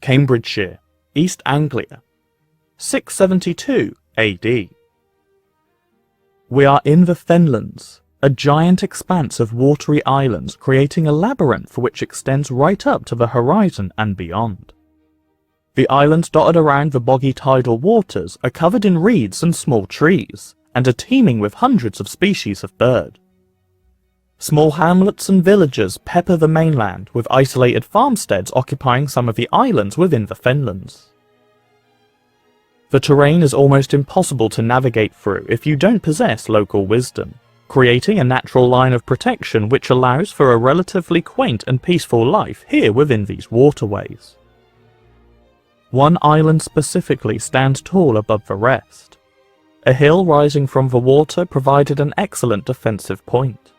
Cambridgeshire, East Anglia, 672 AD. We are in the Fenlands, a giant expanse of watery islands creating a labyrinth which extends right up to the horizon and beyond. The islands dotted around the boggy tidal waters are covered in reeds and small trees, and are teeming with hundreds of species of bird. Small hamlets and villages pepper the mainland, with isolated farmsteads occupying some of the islands within the Fenlands. The terrain is almost impossible to navigate through if you don't possess local wisdom, creating a natural line of protection which allows for a relatively quaint and peaceful life here within these waterways. One island specifically stands tall above the rest. A hill rising from the water provided an excellent defensive point,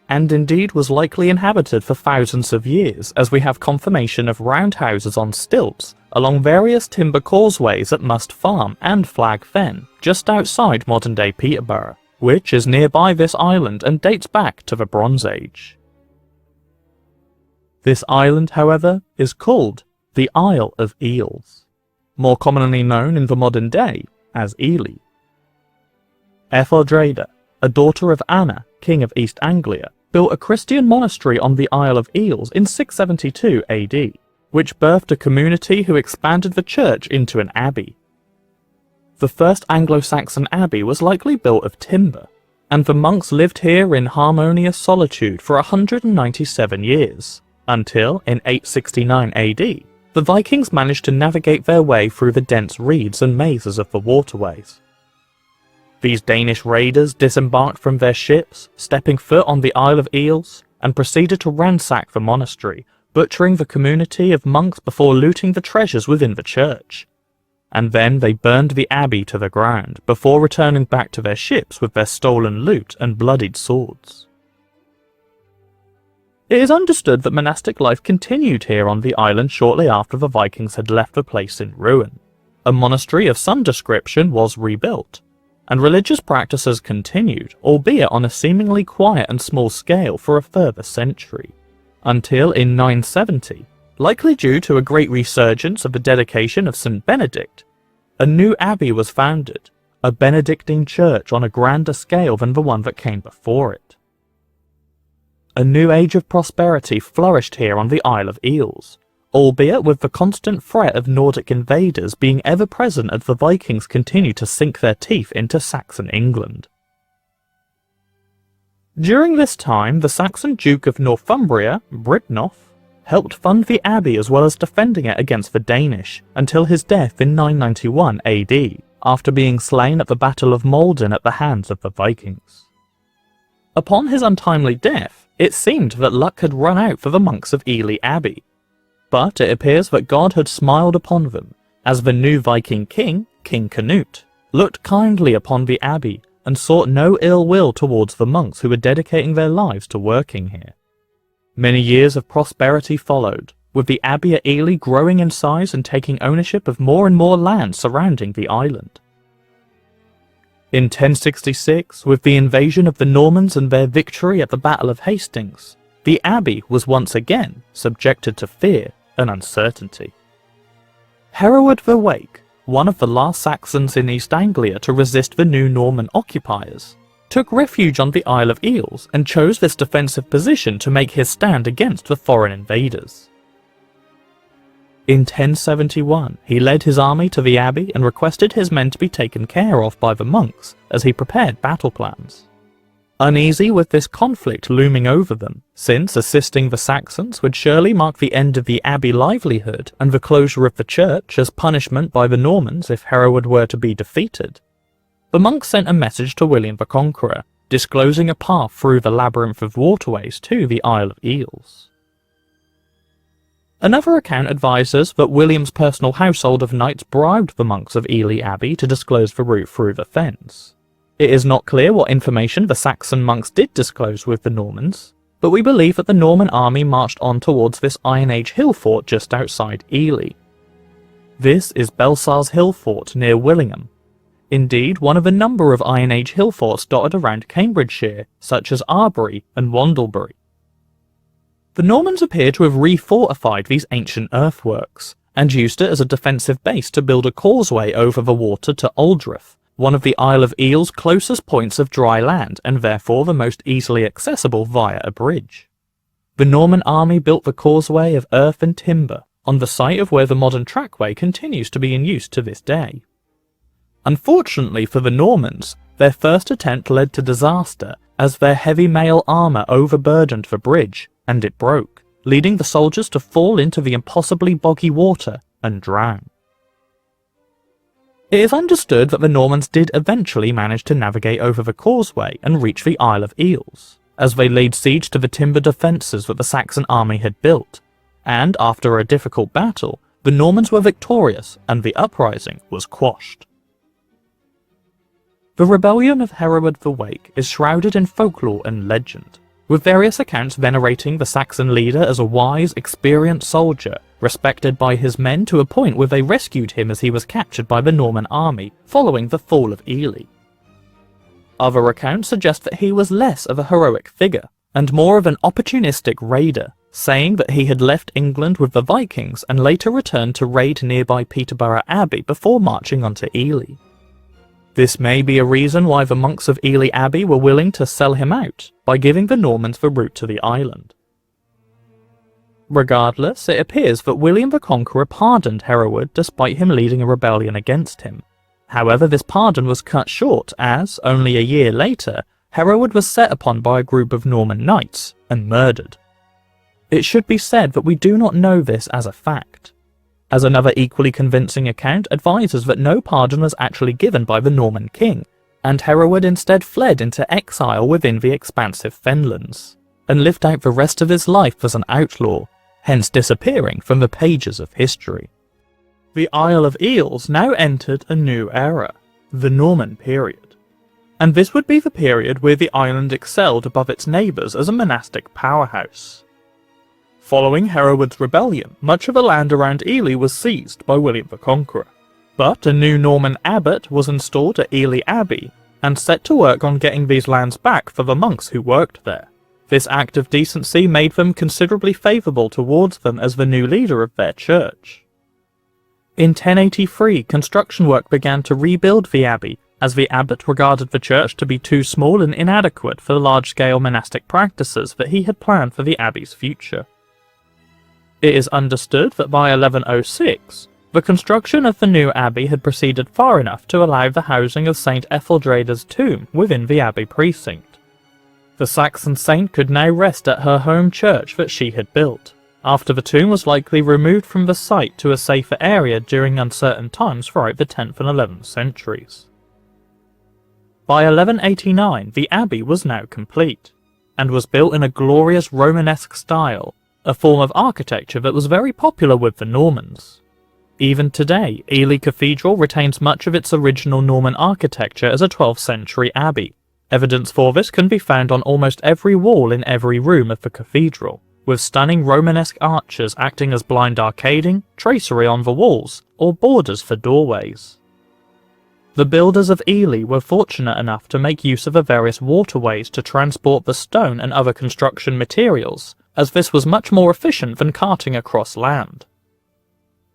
and indeed was likely inhabited for thousands of years, as we have confirmation of roundhouses on stilts along various timber causeways at Must Farm and Flag Fen, just outside modern-day Peterborough, which is nearby this island and dates back to the Bronze Age. This island, however, is called the Isle of Eels, more commonly known in the modern day as Ely. Etheldreda, a daughter of Anna, King of East Anglia, built a Christian monastery on the Isle of Eels in 672 AD, which birthed a community who expanded the church into an abbey. The first Anglo-Saxon abbey was likely built of timber, and the monks lived here in harmonious solitude for 197 years, until, in 869 AD, the Vikings managed to navigate their way through the dense reeds and mazes of the waterways. These Danish raiders disembarked from their ships, stepping foot on the Isle of Eels, and proceeded to ransack the monastery, butchering the community of monks before looting the treasures within the church. And then they burned the abbey to the ground, before returning back to their ships with their stolen loot and bloodied swords. It is understood that monastic life continued here on the island shortly after the Vikings had left the place in ruin. A monastery of some description was rebuilt, and religious practices continued, albeit on a seemingly quiet and small scale, for a further century, until in 970, likely due to a great resurgence of the dedication of St. Benedict, a new abbey was founded, a Benedictine church on a grander scale than the one that came before it. A new age of prosperity flourished here on the Isle of Eels, albeit with the constant threat of Nordic invaders being ever present as the Vikings continued to sink their teeth into Saxon England. During this time, the Saxon Duke of Northumbria, Brytnoth, helped fund the abbey as well as defending it against the Danish, until his death in 991 AD, after being slain at the Battle of Maldon at the hands of the Vikings. Upon his untimely death, it seemed that luck had run out for the monks of Ely Abbey, but it appears that God had smiled upon them, as the new Viking king, King Canute, looked kindly upon the abbey and sought no ill will towards the monks who were dedicating their lives to working here. Many years of prosperity followed, with the abbey at Ely growing in size and taking ownership of more and more land surrounding the island. In 1066, with the invasion of the Normans and their victory at the Battle of Hastings, the abbey was once again subjected to fear and uncertainty. Hereward the Wake, one of the last Saxons in East Anglia to resist the new Norman occupiers, took refuge on the Isle of Eels and chose this defensive position to make his stand against the foreign invaders. In 1071, he led his army to the abbey and requested his men to be taken care of by the monks as he prepared battle plans. Uneasy with this conflict looming over them, since assisting the Saxons would surely mark the end of the abbey livelihood and the closure of the church as punishment by the Normans if Hereward were to be defeated, the monks sent a message to William the Conqueror, disclosing a path through the labyrinth of waterways to the Isle of Eels. Another account advises that William's personal household of knights bribed the monks of Ely Abbey to disclose the route through the Fens. It is not clear what information the Saxon monks did disclose with the Normans, but we believe that the Norman army marched on towards this Iron Age hill fort just outside Ely. This is Belsar's Hill Fort near Willingham, indeed one of a number of Iron Age hill forts dotted around Cambridgeshire, such as Arbury and Wandlebury. The Normans appear to have refortified these ancient earthworks, and used it as a defensive base to build a causeway over the water to Aldrich, one of the Isle of Eels' closest points of dry land and therefore the most easily accessible via a bridge. The Norman army built the causeway of earth and timber on the site of where the modern trackway continues to be in use to this day. Unfortunately for the Normans, their first attempt led to disaster as their heavy mail armour overburdened the bridge, and it broke, leading the soldiers to fall into the impossibly boggy water and drown. It is understood that the Normans did eventually manage to navigate over the causeway and reach the Isle of Eels, as they laid siege to the timber defences that the Saxon army had built, and after a difficult battle, the Normans were victorious and the uprising was quashed. The rebellion of Hereward the Wake is shrouded in folklore and legend, with various accounts venerating the Saxon leader as a wise, experienced soldier, respected by his men to a point where they rescued him as he was captured by the Norman army following the fall of Ely. Other accounts suggest that he was less of a heroic figure, and more of an opportunistic raider, saying that he had left England with the Vikings and later returned to raid nearby Peterborough Abbey before marching onto Ely. This may be a reason why the monks of Ely Abbey were willing to sell him out by giving the Normans the route to the island. Regardless, it appears that William the Conqueror pardoned Hereward despite him leading a rebellion against him. However, this pardon was cut short as, only a year later, Hereward was set upon by a group of Norman knights and murdered. It should be said that we do not know this as a fact, as another equally convincing account advises that no pardon was actually given by the Norman king, and Hereward instead fled into exile within the expansive Fenlands, and lived out the rest of his life as an outlaw, hence disappearing from the pages of history. The Isle of Eels now entered a new era, the Norman period, and this would be the period where the island excelled above its neighbours as a monastic powerhouse. Following Hereward's rebellion, much of the land around Ely was seized by William the Conqueror, but a new Norman abbot was installed at Ely Abbey and set to work on getting these lands back for the monks who worked there. This act of decency made them considerably favourable towards them as the new leader of their church. In 1083, construction work began to rebuild the abbey, as the abbot regarded the church to be too small and inadequate for the large-scale monastic practices that he had planned for the abbey's future. It is understood that by 1106, the construction of the new abbey had proceeded far enough to allow the housing of St. Etheldrada's tomb within the abbey precinct. The Saxon saint could now rest at her home church that she had built, after the tomb was likely removed from the site to a safer area during uncertain times throughout the 10th and 11th centuries. By 1189, the abbey was now complete, and was built in a glorious Romanesque style, a form of architecture that was very popular with the Normans. Even today, Ely Cathedral retains much of its original Norman architecture as a 12th century abbey. Evidence for this can be found on almost every wall in every room of the cathedral, with stunning Romanesque arches acting as blind arcading, tracery on the walls, or borders for doorways. The builders of Ely were fortunate enough to make use of the various waterways to transport the stone and other construction materials, as this was much more efficient than carting across land.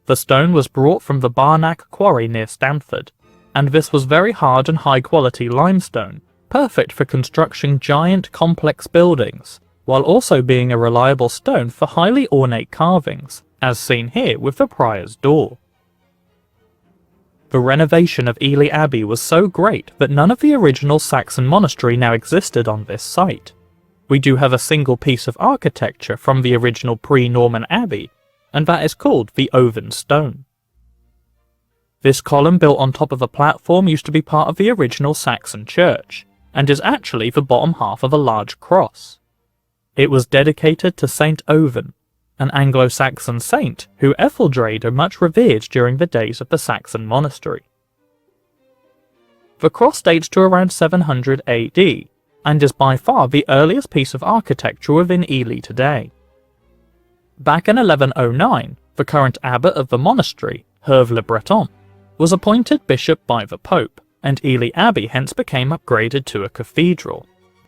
The stone was brought from the Barnack quarry near Stamford, and this was very hard and high-quality limestone, perfect for constructing giant, complex buildings, while also being a reliable stone for highly ornate carvings, as seen here with the prior's door. The renovation of Ely Abbey was so great that none of the original Saxon monastery now existed on this site. We do have a single piece of architecture from the original pre-Norman abbey, and that is called the Oven Stone. This column built on top of a platform used to be part of the original Saxon church, and is actually the bottom half of a large cross. It was dedicated to Saint Oven, an Anglo-Saxon saint who Etheldrada much revered during the days of the Saxon monastery. The cross dates to around 700 AD, and is by far the earliest piece of architecture within Ely today. Back in 1109, the current abbot of the monastery, Herve le Breton, was appointed bishop by the Pope, and Ely Abbey hence became upgraded to a cathedral,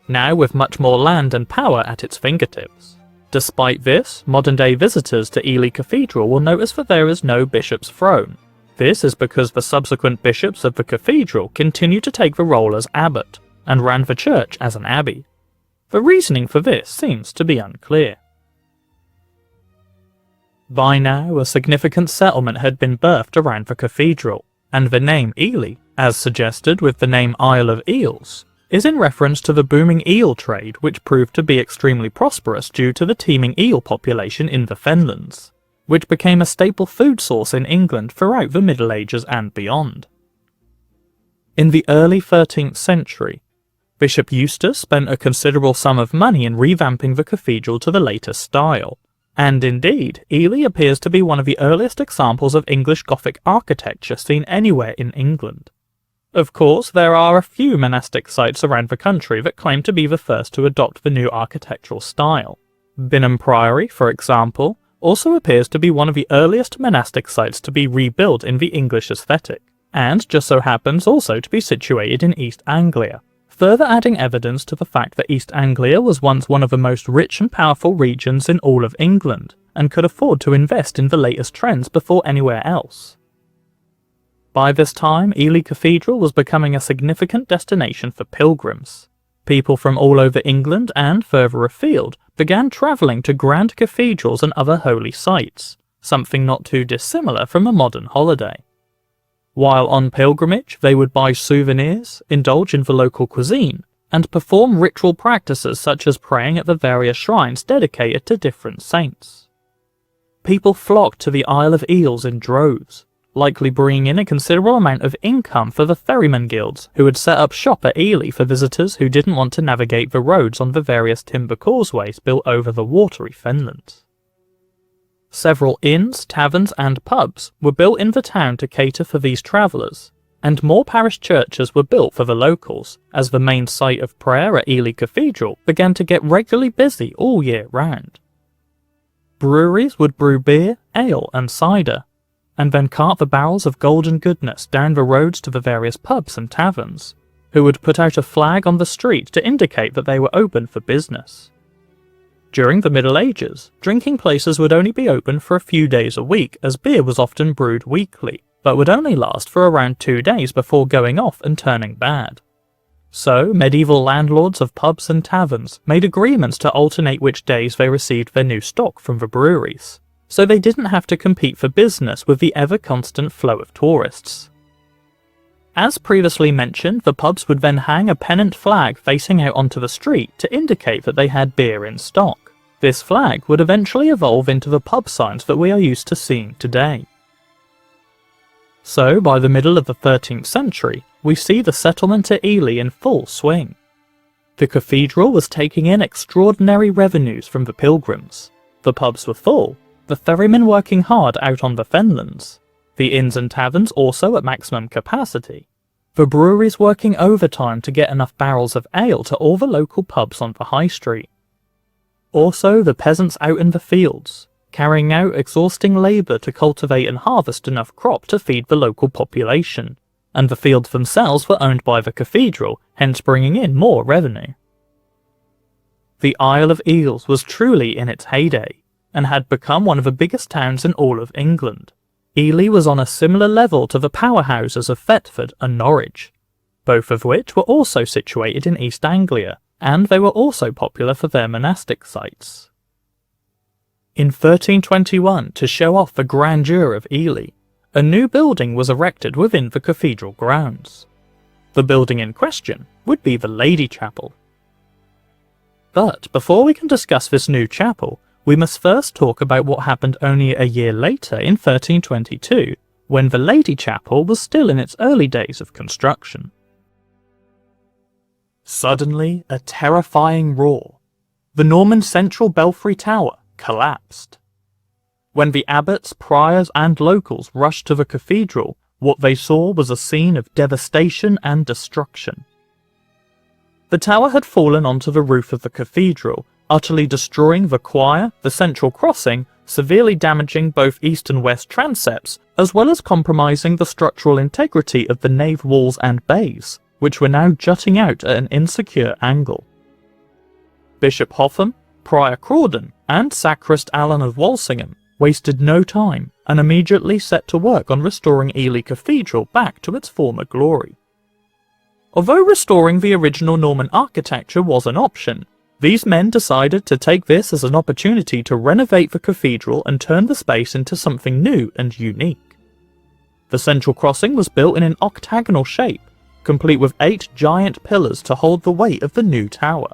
now with much more land and power at its fingertips. Despite this, modern-day visitors to Ely Cathedral will notice that there is no bishop's throne. This is because the subsequent bishops of the cathedral continued to take the role as abbot, and ran the church as an abbey. The reasoning for this seems to be unclear. By now, a significant settlement had been birthed around the cathedral, and the name Ely, as suggested with the name Isle of Eels, is in reference to the booming eel trade which proved to be extremely prosperous due to the teeming eel population in the Fenlands, which became a staple food source in England throughout the Middle Ages and beyond. In the early 13th century, Bishop Eustace spent a considerable sum of money in revamping the cathedral to the latest style, and indeed, Ely appears to be one of the earliest examples of English Gothic architecture seen anywhere in England. Of course, there are a few monastic sites around the country that claim to be the first to adopt the new architectural style. Binham Priory, for example, also appears to be one of the earliest monastic sites to be rebuilt in the English aesthetic, and just so happens also to be situated in East Anglia, further adding evidence to the fact that East Anglia was once one of the most rich and powerful regions in all of England, and could afford to invest in the latest trends before anywhere else. By this time, Ely Cathedral was becoming a significant destination for pilgrims. People from all over England and further afield began travelling to grand cathedrals and other holy sites, something not too dissimilar from a modern holiday. While on pilgrimage, they would buy souvenirs, indulge in the local cuisine, and perform ritual practices such as praying at the various shrines dedicated to different saints. People flocked to the Isle of Eels in droves, likely bringing in a considerable amount of income for the ferryman guilds, who would set up shop at Ely for visitors who didn't want to navigate the roads on the various timber causeways built over the watery Fenlands. Several inns, taverns and pubs were built in the town to cater for these travellers, and more parish churches were built for the locals, as the main site of prayer at Ely Cathedral began to get regularly busy all year round. Breweries would brew beer, ale and cider, and then cart the barrels of golden goodness down the roads to the various pubs and taverns, who would put out a flag on the street to indicate that they were open for business. During the Middle Ages, drinking places would only be open for a few days a week, as beer was often brewed weekly, but would only last for around 2 days before going off and turning bad. So, medieval landlords of pubs and taverns made agreements to alternate which days they received their new stock from the breweries, so they didn't have to compete for business with the ever-constant flow of tourists. As previously mentioned, the pubs would then hang a pennant flag facing out onto the street to indicate that they had beer in stock. This flag would eventually evolve into the pub signs that we are used to seeing today. So, by the middle of the 13th century, we see the settlement at Ely in full swing. The cathedral was taking in extraordinary revenues from the pilgrims. The pubs were full, the ferrymen working hard out on the Fenlands, the inns and taverns also at maximum capacity, the breweries working overtime to get enough barrels of ale to all the local pubs on the high street. Also the peasants out in the fields, carrying out exhausting labour to cultivate and harvest enough crop to feed the local population, and the fields themselves were owned by the cathedral, hence bringing in more revenue. The Isle of Eels was truly in its heyday, and had become one of the biggest towns in all of England. Ely was on a similar level to the powerhouses of Thetford and Norwich, both of which were also situated in East Anglia, and they were also popular for their monastic sites. In 1321, to show off the grandeur of Ely, a new building was erected within the cathedral grounds. The building in question would be the Lady Chapel. But before we can discuss this new chapel, we must first talk about what happened only a year later in 1322, when the Lady Chapel was still in its early days of construction. Suddenly, a terrifying roar. The Norman central belfry tower collapsed. When the abbots, priors and locals rushed to the cathedral, what they saw was a scene of devastation and destruction. The tower had fallen onto the roof of the cathedral, utterly destroying the choir, the central crossing, severely damaging both east and west transepts, as well as compromising the structural integrity of the nave walls and bays, which were now jutting out at an insecure angle. Bishop Hotham, Prior Crawdon and sacrist Alan of Walsingham wasted no time and immediately set to work on restoring Ely Cathedral back to its former glory. Although restoring the original Norman architecture was an option, these men decided to take this as an opportunity to renovate the cathedral and turn the space into something new and unique. The central crossing was built in an octagonal shape, complete with 8 giant pillars to hold the weight of the new tower.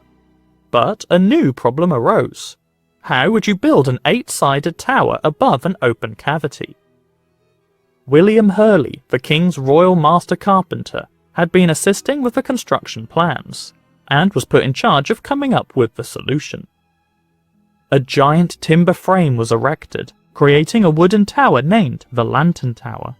But a new problem arose. How would you build an 8-sided tower above an open cavity? William Hurley, the King's Royal Master Carpenter, had been assisting with the construction plans, and was put in charge of coming up with the solution. A giant timber frame was erected, creating a wooden tower named the Lantern Tower.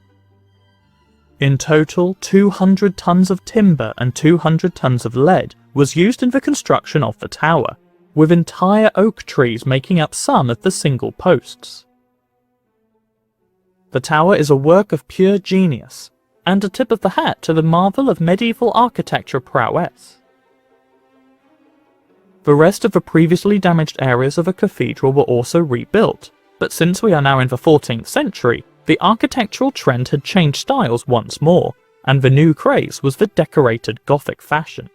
In total, 200 tons of timber and 200 tons of lead was used in the construction of the tower, with entire oak trees making up some of the single posts. The tower is a work of pure genius, and a tip of the hat to the marvel of medieval architecture prowess. The rest of the previously damaged areas of the cathedral were also rebuilt, but since we are now in the 14th century, the architectural trend had changed styles once more, and the new craze was the decorated Gothic fashion.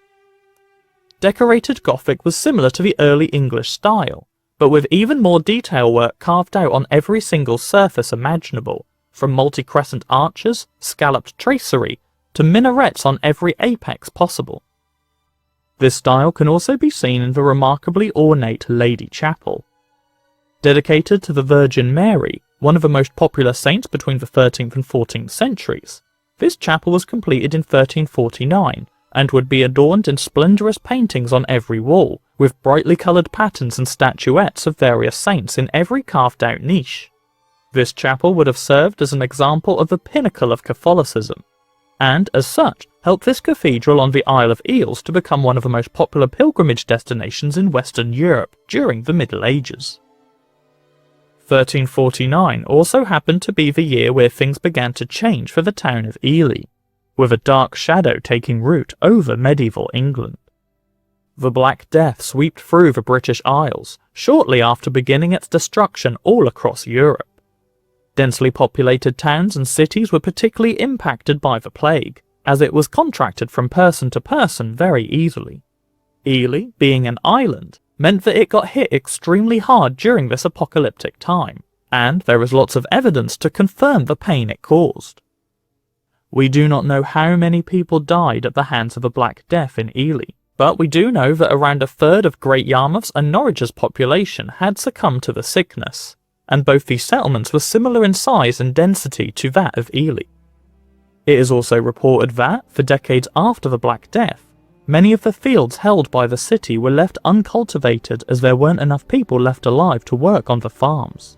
Decorated Gothic was similar to the early English style, but with even more detail work carved out on every single surface imaginable, from multi-crescent arches, scalloped tracery, to minarets on every apex possible. This style can also be seen in the remarkably ornate Lady Chapel. Dedicated to the Virgin Mary, one of the most popular saints between the 13th and 14th centuries, this chapel was completed in 1349, and would be adorned in splendourous paintings on every wall, with brightly coloured patterns and statuettes of various saints in every carved-out niche. This chapel would have served as an example of the pinnacle of Catholicism, and, as such, helped this cathedral on the Isle of Eels to become one of the most popular pilgrimage destinations in Western Europe during the Middle Ages. 1349 also happened to be the year where things began to change for the town of Ely, with a dark shadow taking root over medieval England. The Black Death swept through the British Isles, shortly after beginning its destruction all across Europe. Densely populated towns and cities were particularly impacted by the plague, as it was contracted from person to person very easily. Ely, being an island, meant that it got hit extremely hard during this apocalyptic time, and there is lots of evidence to confirm the pain it caused. We do not know how many people died at the hands of the Black Death in Ely, but we do know that around a third of Great Yarmouth's and Norwich's population had succumbed to the sickness, and both these settlements were similar in size and density to that of Ely. It is also reported that, for decades after the Black Death, many of the fields held by the city were left uncultivated as there weren't enough people left alive to work on the farms.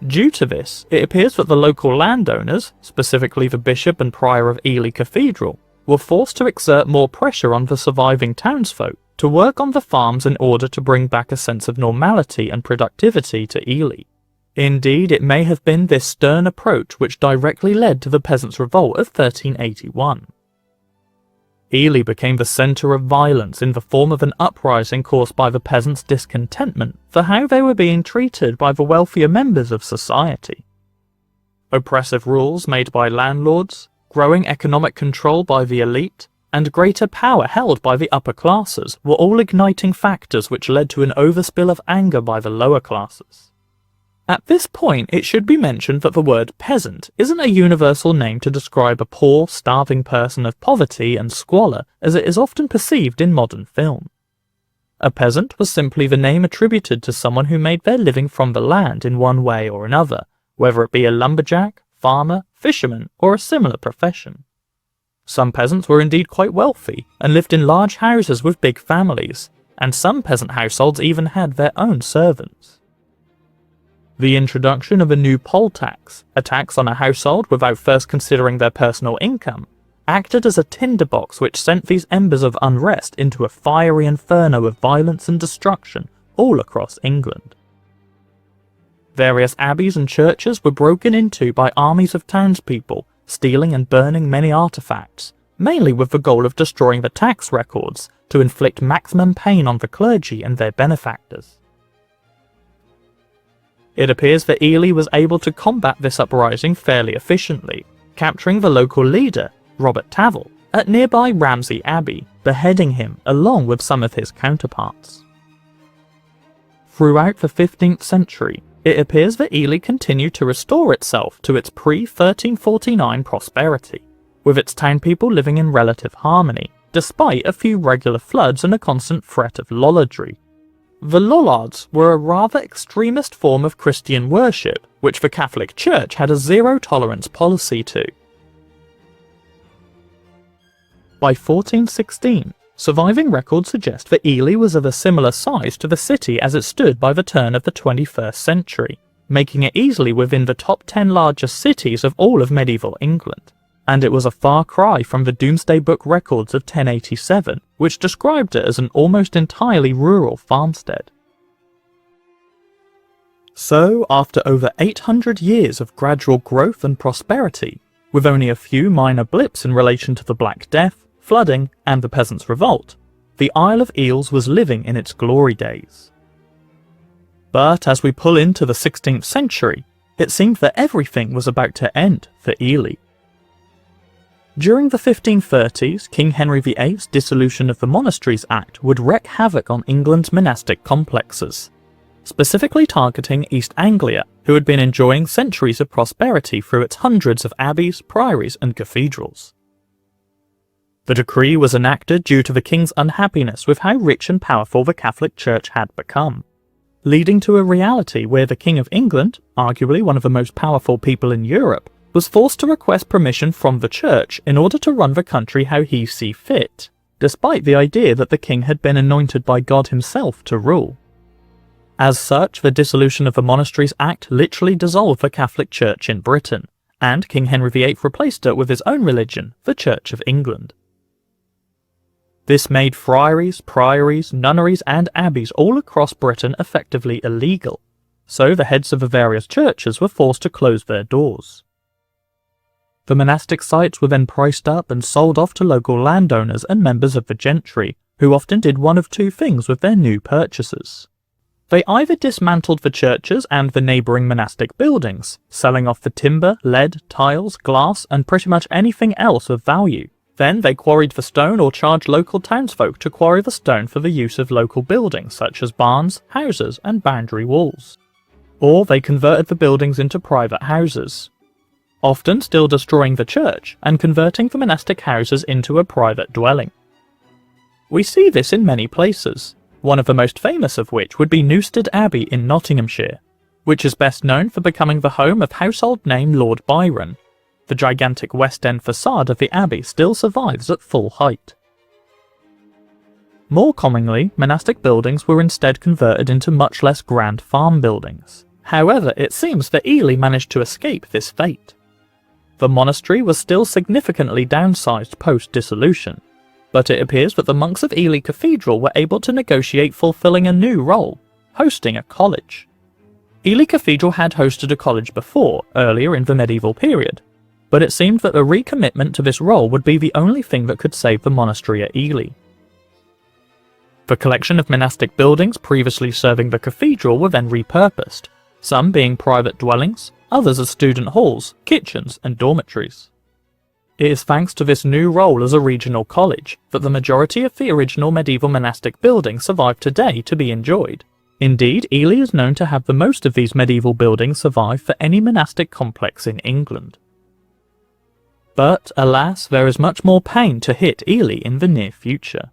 Due to this, it appears that the local landowners, specifically the bishop and prior of Ely Cathedral, were forced to exert more pressure on the surviving townsfolk to work on the farms in order to bring back a sense of normality and productivity to Ely. Indeed, it may have been this stern approach which directly led to the Peasants' Revolt of 1381. Ely became the centre of violence in the form of an uprising caused by the peasants' discontentment for how they were being treated by the wealthier members of society. Oppressive rules made by landlords, growing economic control by the elite, and greater power held by the upper classes were all igniting factors which led to an overspill of anger by the lower classes. At this point, it should be mentioned that the word peasant isn't a universal name to describe a poor, starving person of poverty and squalor as it is often perceived in modern film. A peasant was simply the name attributed to someone who made their living from the land in one way or another, whether it be a lumberjack, farmer, fisherman, or a similar profession. Some peasants were indeed quite wealthy and lived in large houses with big families, and some peasant households even had their own servants. The introduction of a new poll tax, a tax on a household without first considering their personal income, acted as a tinderbox which sent these embers of unrest into a fiery inferno of violence and destruction all across England. Various abbeys and churches were broken into by armies of townspeople, stealing and burning many artefacts, mainly with the goal of destroying the tax records to inflict maximum pain on the clergy and their benefactors. It appears that Ely was able to combat this uprising fairly efficiently, capturing the local leader, Robert Tavel, at nearby Ramsey Abbey, beheading him along with some of his counterparts. Throughout the 15th century, it appears that Ely continued to restore itself to its pre-1349 prosperity, with its townspeople living in relative harmony, despite a few regular floods and a constant threat of lollardry. The Lollards were a rather extremist form of Christian worship, which the Catholic Church had a zero-tolerance policy to. By 1416, surviving records suggest that Ely was of a similar size to the city as it stood by the turn of the 21st century, making it easily within the top 10 largest cities of all of medieval England. And it was a far cry from the Domesday Book records of 1087, which described it as an almost entirely rural farmstead. So, after over 800 years of gradual growth and prosperity, with only a few minor blips in relation to the Black Death, flooding, and the Peasants' Revolt, the Isle of Eels was living in its glory days. But as we pull into the 16th century, it seemed that everything was about to end for Ely. During the 1530s, King Henry VIII's Dissolution of the Monasteries Act would wreak havoc on England's monastic complexes, specifically targeting East Anglia, who had been enjoying centuries of prosperity through its hundreds of abbeys, priories, and cathedrals. The decree was enacted due to the king's unhappiness with how rich and powerful the Catholic Church had become, leading to a reality where the King of England, arguably one of the most powerful people in Europe, was forced to request permission from the Church in order to run the country how he see fit, despite the idea that the king had been anointed by God himself to rule. As such, the Dissolution of the Monasteries Act literally dissolved the Catholic Church in Britain, and King Henry VIII replaced it with his own religion, the Church of England. This made friaries, priories, nunneries and abbeys all across Britain effectively illegal, so the heads of the various churches were forced to close their doors. The monastic sites were then priced up and sold off to local landowners and members of the gentry, who often did one of two things with their new purchases. They either dismantled the churches and the neighbouring monastic buildings, selling off the timber, lead, tiles, glass, and pretty much anything else of value. Then they quarried the stone or charged local townsfolk to quarry the stone for the use of local buildings such as barns, houses, and boundary walls. Or they converted the buildings into private houses, often still destroying the church and converting the monastic houses into a private dwelling. We see this in many places, one of the most famous of which would be Newstead Abbey in Nottinghamshire, which is best known for becoming the home of household name Lord Byron. The gigantic West End facade of the abbey still survives at full height. More commonly, monastic buildings were instead converted into much less grand farm buildings. However, it seems that Ely managed to escape this fate. The monastery was still significantly downsized post-dissolution, but it appears that the monks of Ely Cathedral were able to negotiate fulfilling a new role, hosting a college. Ely Cathedral had hosted a college before, earlier in the medieval period, but it seemed that a recommitment to this role would be the only thing that could save the monastery at Ely. The collection of monastic buildings previously serving the cathedral were then repurposed, some being private dwellings, others as student halls, kitchens, and dormitories. It is thanks to this new role as a regional college that the majority of the original medieval monastic buildings survive today to be enjoyed. Indeed, Ely is known to have the most of these medieval buildings survive for any monastic complex in England. But, alas, there is much more pain to hit Ely in the near future.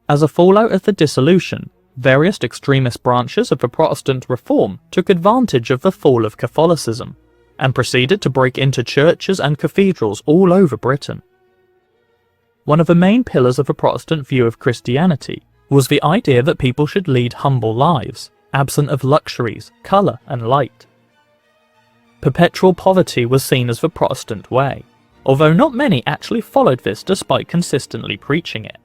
As a fallout of the dissolution, various extremist branches of the Protestant reform took advantage of the fall of Catholicism, and proceeded to break into churches and cathedrals all over Britain. One of the main pillars of the Protestant view of Christianity was the idea that people should lead humble lives, absent of luxuries, colour and light. Perpetual poverty was seen as the Protestant way, although not many actually followed this despite consistently preaching it.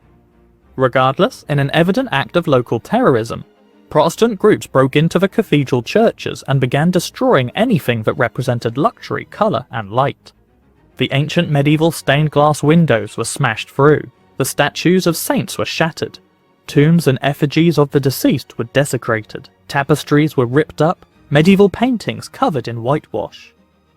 Regardless, in an evident act of local terrorism, Protestant groups broke into the cathedral churches and began destroying anything that represented luxury, colour and light. The ancient medieval stained glass windows were smashed through, the statues of saints were shattered, tombs and effigies of the deceased were desecrated, Tapestries were ripped up, medieval paintings covered in whitewash.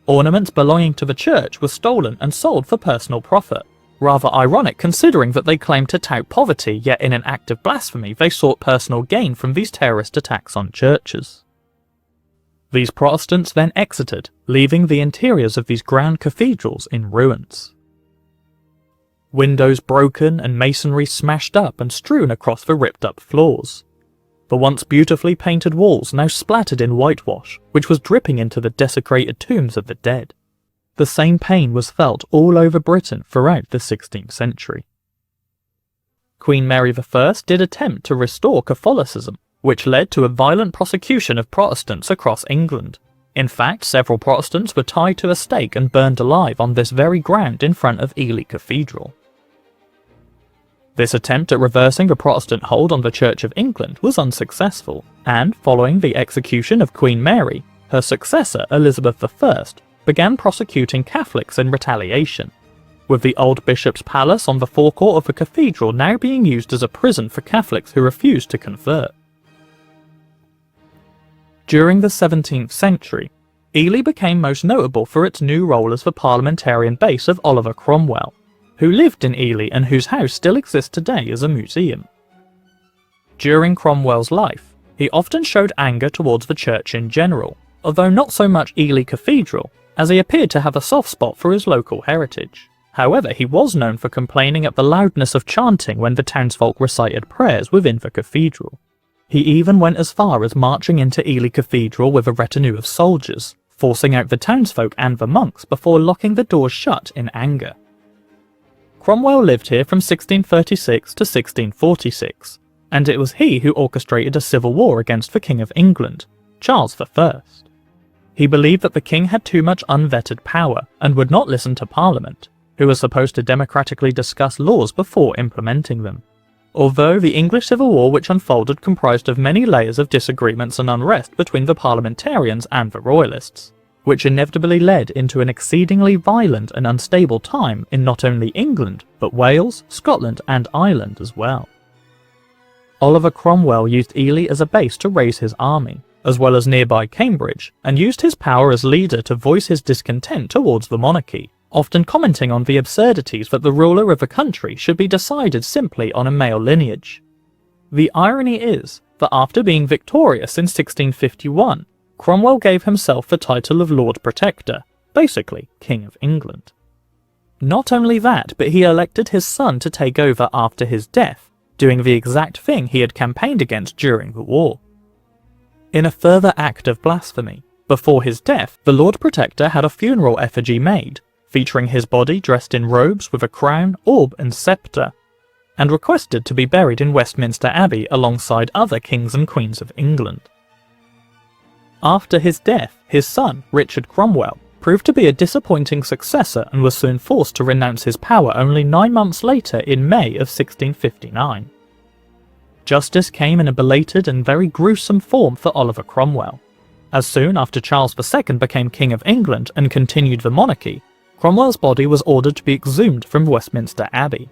Ornaments belonging to the church were stolen and sold for personal profit. Rather ironic considering that they claimed to tout poverty, yet in an act of blasphemy they sought personal gain from these terrorist attacks on churches. These Protestants then exited, leaving the interiors of these grand cathedrals in ruins. Windows broken and masonry smashed up and strewn across the ripped up floors. The once beautifully painted walls now splattered in whitewash, which was dripping into the desecrated tombs of the dead. The same pain was felt all over Britain throughout the 16th century. Queen Mary I did attempt to restore Catholicism, which led to a violent prosecution of Protestants across England. In fact, several Protestants were tied to a stake and burned alive on this very ground in front of Ely Cathedral. This attempt at reversing the Protestant hold on the Church of England was unsuccessful, and following the execution of Queen Mary, her successor Elizabeth I began prosecuting Catholics in retaliation, with the old bishop's palace on the forecourt of the cathedral now being used as a prison for Catholics who refused to convert. During the 17th century, Ely became most notable for its new role as the parliamentarian base of Oliver Cromwell, who lived in Ely and whose house still exists today as a museum. During Cromwell's life, he often showed anger towards the church in general, although not so much Ely Cathedral, as he appeared to have a soft spot for his local heritage. However, he was known for complaining at the loudness of chanting when the townsfolk recited prayers within the cathedral. He even went as far as marching into Ely Cathedral with a retinue of soldiers, forcing out the townsfolk and the monks before locking the doors shut in anger. Cromwell lived here from 1636 to 1646, and it was he who orchestrated a civil war against the King of England, Charles I. He believed that the king had too much unvetted power and would not listen to Parliament, who was supposed to democratically discuss laws before implementing them. Although the English Civil War which unfolded comprised of many layers of disagreements and unrest between the parliamentarians and the royalists, which inevitably led into an exceedingly violent and unstable time in not only England, but Wales, Scotland and Ireland as well. Oliver Cromwell used Ely as a base to raise his army, as well as nearby Cambridge, and used his power as leader to voice his discontent towards the monarchy, often commenting on the absurdities that the ruler of the country should be decided simply on a male lineage. The irony is that after being victorious in 1651, Cromwell gave himself the title of Lord Protector, basically King of England. Not only that, but he elected his son to take over after his death, doing the exact thing he had campaigned against during the war. In a further act of blasphemy, before his death, the Lord Protector had a funeral effigy made, featuring his body dressed in robes with a crown, orb and sceptre, and requested to be buried in Westminster Abbey alongside other kings and queens of England. After his death, his son, Richard Cromwell, proved to be a disappointing successor and was soon forced to renounce his power only 9 months later in May of 1659. Justice came in a belated and very gruesome form for Oliver Cromwell, as soon after Charles II became King of England and continued the monarchy. Cromwell's body was ordered to be exhumed from Westminster Abbey.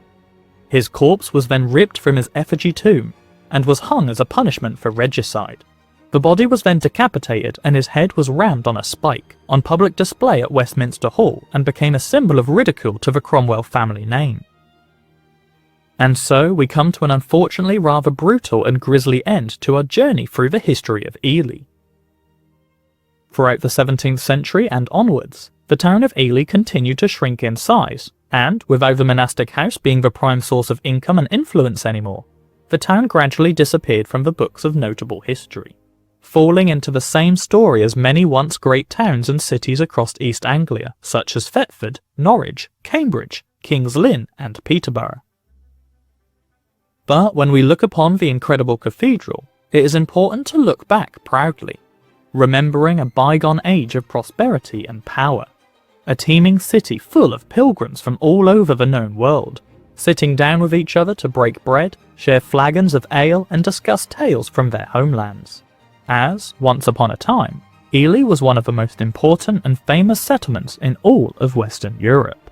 His corpse was then ripped from his effigy tomb and was hung as a punishment for regicide. The body was then decapitated and his head was rammed on a spike, on public display at Westminster Hall, and became a symbol of ridicule to the Cromwell family name. And so we come to an unfortunately rather brutal and grisly end to our journey through the history of Ely. Throughout the 17th century and onwards, the town of Ely continued to shrink in size, and, without the monastic house being the prime source of income and influence anymore, the town gradually disappeared from the books of notable history, falling into the same story as many once great towns and cities across East Anglia, such as Thetford, Norwich, Cambridge, King's Lynn and Peterborough. But when we look upon the incredible cathedral, it is important to look back proudly, remembering a bygone age of prosperity and power. A teeming city full of pilgrims from all over the known world, sitting down with each other to break bread, share flagons of ale and discuss tales from their homelands. As, once upon a time, Ely was one of the most important and famous settlements in all of Western Europe.